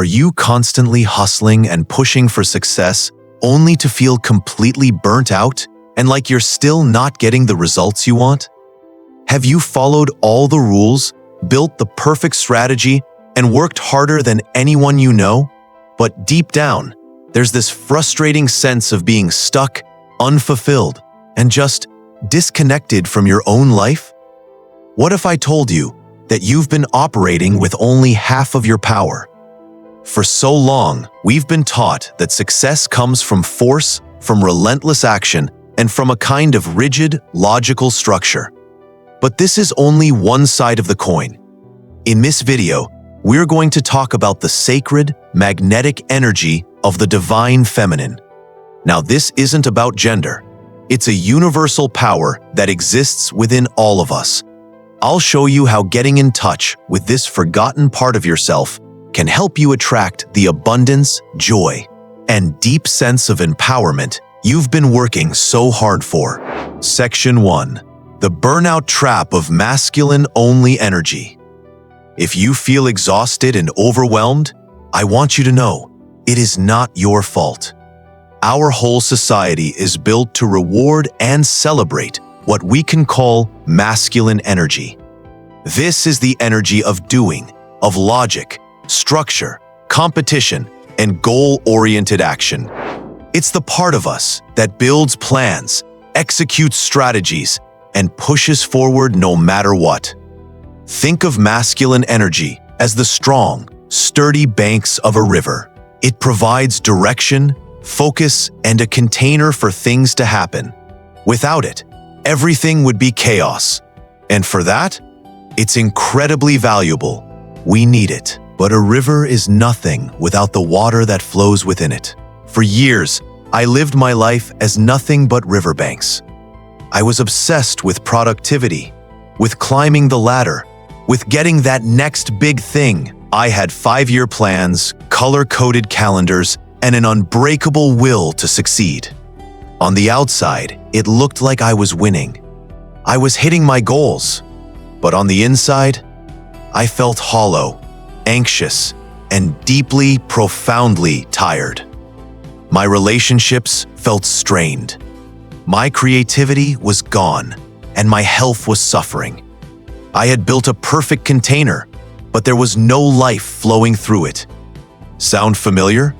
Are you constantly hustling and pushing for success only to feel completely burnt out and like you're still not getting the results you want? Have you followed all the rules, built the perfect strategy, and worked harder than anyone you know? But deep down, there's this frustrating sense of being stuck, unfulfilled, and just disconnected from your own life? What if I told you that you've been operating with only half of your power? For so long, we've been taught that success comes from force, from relentless action, and from a kind of rigid, logical structure. But this is only one side of the coin. In this video, we're going to talk about the sacred, magnetic energy of the divine feminine. Now, this isn't about gender. It's a universal power that exists within all of us. I'll show you how getting in touch with this forgotten part of yourself can help you attract the abundance, joy, and deep sense of empowerment you've been working so hard for. Section 1. The burnout trap of masculine-only energy. If you feel exhausted and overwhelmed, I want you to know it is not your fault. Our whole society is built to reward and celebrate what we can call masculine energy. This is the energy of doing, of logic, structure, competition, and goal-oriented action. It's the part of us that builds plans, executes strategies, and pushes forward no matter what. Think of masculine energy as the strong, sturdy banks of a river. It provides direction, focus, and a container for things to happen. Without it, everything would be chaos. And for that, it's incredibly valuable. We need it. But a river is nothing without the water that flows within it. For years, I lived my life as nothing but riverbanks. I was obsessed with productivity, with climbing the ladder, with getting that next big thing. I had 5-year plans, color-coded calendars, and an unbreakable will to succeed. On the outside, it looked like I was winning. I was hitting my goals. But on the inside, I felt hollow, anxious, and deeply, profoundly tired. My relationships felt strained. My creativity was gone, and my health was suffering. I had built a perfect container, but there was no life flowing through it. Sound familiar?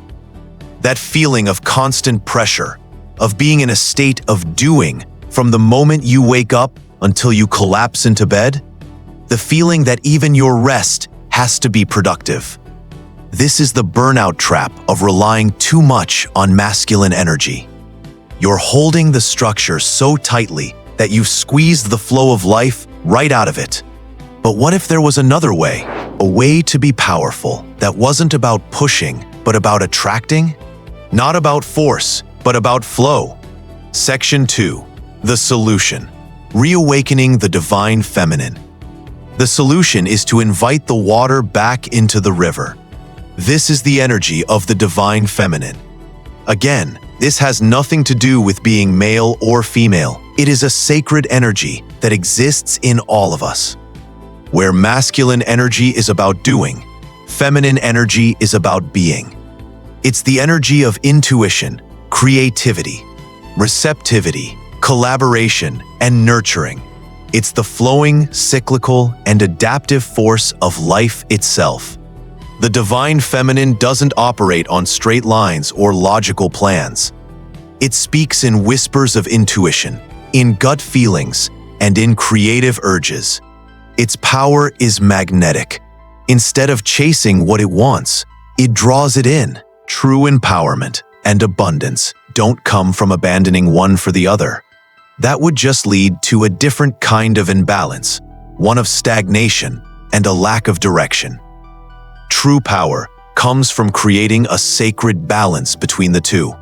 That feeling of constant pressure, of being in a state of doing from the moment you wake up until you collapse into bed? The feeling that even your rest has to be productive. This is the burnout trap of relying too much on masculine energy. You're holding the structure so tightly that you've squeezed the flow of life right out of it. But what if there was another way? A way to be powerful that wasn't about pushing, but about attracting? Not about force, but about flow. Section 2. The solution. Reawakening the divine feminine. The solution is to invite the water back into the river. This is the energy of the divine feminine. Again, this has nothing to do with being male or female. It is a sacred energy that exists in all of us. Where masculine energy is about doing, feminine energy is about being. It's the energy of intuition, creativity, receptivity, collaboration, and nurturing. It's the flowing, cyclical, and adaptive force of life itself. The divine feminine doesn't operate on straight lines or logical plans. It speaks in whispers of intuition, in gut feelings, and in creative urges. Its power is magnetic. Instead of chasing what it wants, it draws it in. True empowerment and abundance don't come from abandoning one for the other. That would just lead to a different kind of imbalance, one of stagnation and a lack of direction. True power comes from creating a sacred balance between the two.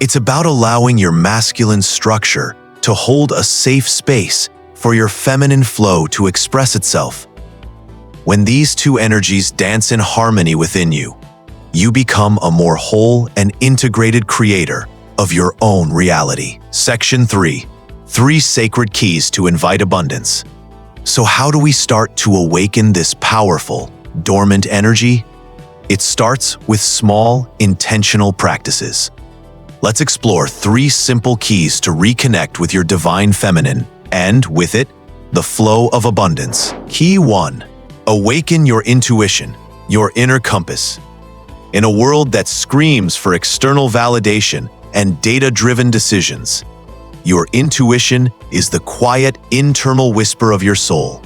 It's about allowing your masculine structure to hold a safe space for your feminine flow to express itself. When these two energies dance in harmony within you, you become a more whole and integrated creator of your own reality. Section 3. 3 sacred keys to invite abundance. So how do we start to awaken this powerful, dormant energy? It starts with small, intentional practices. Let's explore 3 simple keys to reconnect with your divine feminine and, with it, the flow of abundance. Key 1. Awaken your intuition, your inner compass. In a world that screams for external validation and data-driven decisions, your intuition is the quiet, internal whisper of your soul.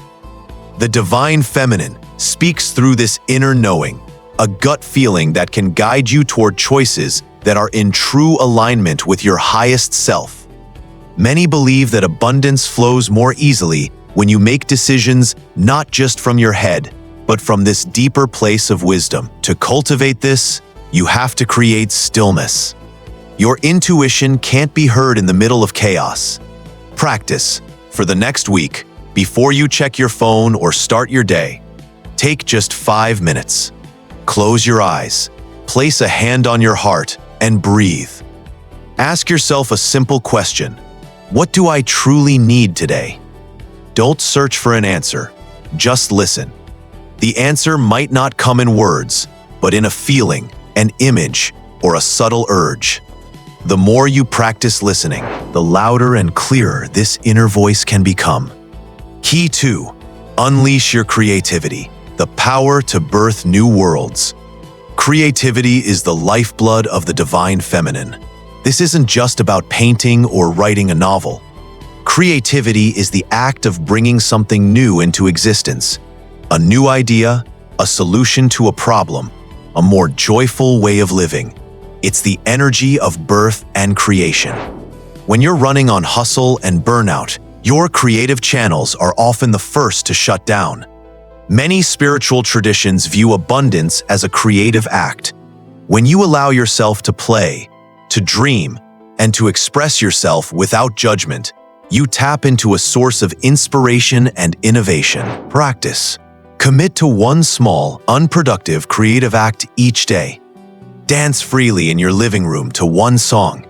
The divine feminine speaks through this inner knowing, a gut feeling that can guide you toward choices that are in true alignment with your highest self. Many believe that abundance flows more easily when you make decisions not just from your head, but from this deeper place of wisdom. To cultivate this, you have to create stillness. Your intuition can't be heard in the middle of chaos. Practice. For the next week, before you check your phone or start your day, take just 5 minutes. Close your eyes, place a hand on your heart, and breathe. Ask yourself a simple question. What do I truly need today? Don't search for an answer. Just listen. The answer might not come in words, but in a feeling, an image, or a subtle urge. The more you practice listening, the louder and clearer this inner voice can become. Key 2. Unleash your creativity, the power to birth new worlds. Creativity is the lifeblood of the divine feminine. This isn't just about painting or writing a novel. Creativity is the act of bringing something new into existence. A new idea, a solution to a problem, a more joyful way of living. It's the energy of birth and creation. When you're running on hustle and burnout, your creative channels are often the first to shut down. Many spiritual traditions view abundance as a creative act. When you allow yourself to play, to dream, and to express yourself without judgment, you tap into a source of inspiration and innovation. Practice. Commit to one small, unproductive creative act each day. Dance freely in your living room to one song.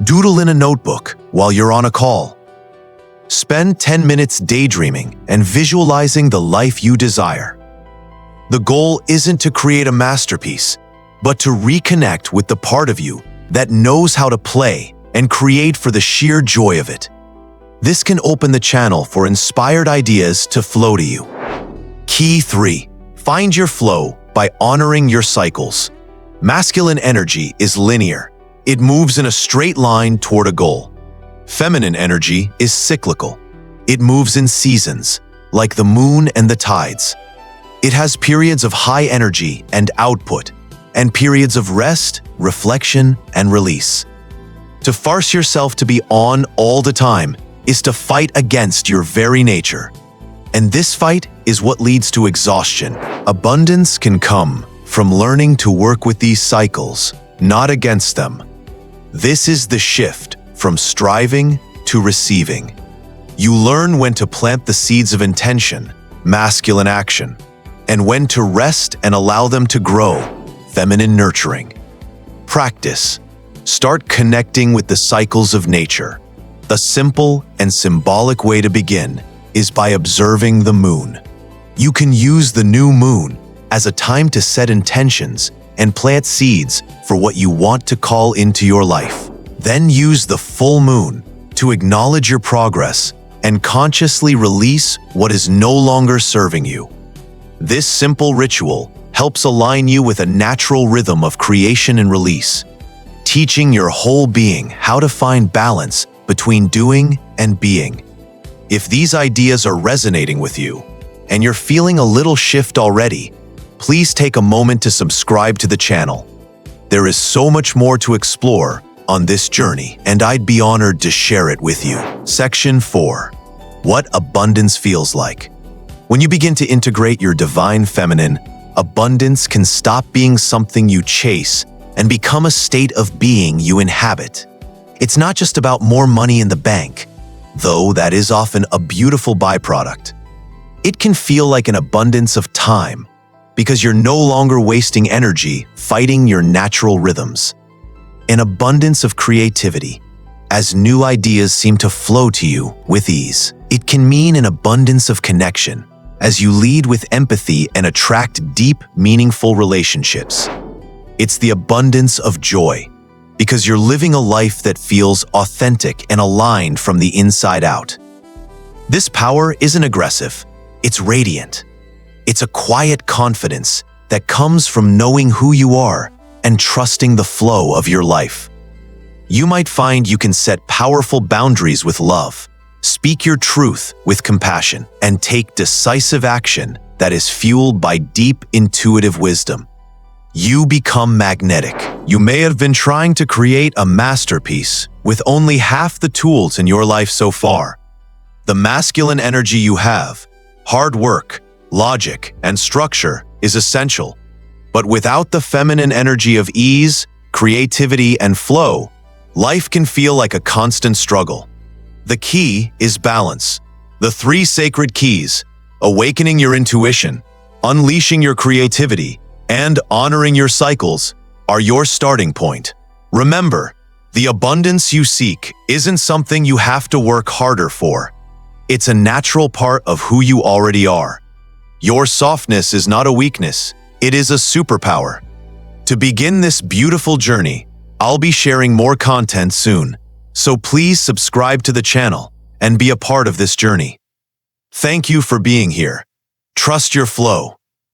Doodle in a notebook while you're on a call. Spend 10 minutes daydreaming and visualizing the life you desire. The goal isn't to create a masterpiece, but to reconnect with the part of you that knows how to play and create for the sheer joy of it. This can open the channel for inspired ideas to flow to you. Key 3. Find your flow by honoring your cycles. Masculine energy is linear. It moves in a straight line toward a goal. Feminine energy is cyclical. It moves in seasons, like the moon and the tides. It has periods of high energy and output, and periods of rest, reflection, and release. To force yourself to be on all the time is to fight against your very nature. And this fight is what leads to exhaustion. Abundance can come from learning to work with these cycles, not against them. This is the shift from striving to receiving. You learn when to plant the seeds of intention, masculine action, and when to rest and allow them to grow, feminine nurturing. Practice. Start connecting with the cycles of nature. The simple and symbolic way to begin is by observing the moon. You can use the new moon as a time to set intentions and plant seeds for what you want to call into your life. Then use the full moon to acknowledge your progress and consciously release what is no longer serving you. This simple ritual helps align you with a natural rhythm of creation and release, teaching your whole being how to find balance between doing and being. If these ideas are resonating with you and you're feeling a little shift already, please take a moment to subscribe to the channel. There is so much more to explore on this journey, and I'd be honored to share it with you. Section 4. What abundance feels like. When you begin to integrate your divine feminine, abundance can stop being something you chase and become a state of being you inhabit. It's not just about more money in the bank, though that is often a beautiful byproduct. It can feel like an abundance of time, because you're no longer wasting energy fighting your natural rhythms. An abundance of creativity, as new ideas seem to flow to you with ease. It can mean an abundance of connection, as you lead with empathy and attract deep, meaningful relationships. It's the abundance of joy, because you're living a life that feels authentic and aligned from the inside out. This power isn't aggressive, it's radiant. It's a quiet confidence that comes from knowing who you are and trusting the flow of your life. You might find you can set powerful boundaries with love, speak your truth with compassion, and take decisive action that is fueled by deep intuitive wisdom. You become magnetic. You may have been trying to create a masterpiece with only half the tools in your life so far. The masculine energy you have, hard work, logic, and structure is essential. But without the feminine energy of ease, creativity, and flow, life can feel like a constant struggle. The key is balance. The 3 sacred keys: awakening your intuition, unleashing your creativity, and honoring your cycles are your starting point. Remember, the abundance you seek isn't something you have to work harder for. It's a natural part of who you already are. Your softness is not a weakness, it is a superpower. To begin this beautiful journey, I'll be sharing more content soon, so please subscribe to the channel and be a part of this journey. Thank you for being here. Trust your flow,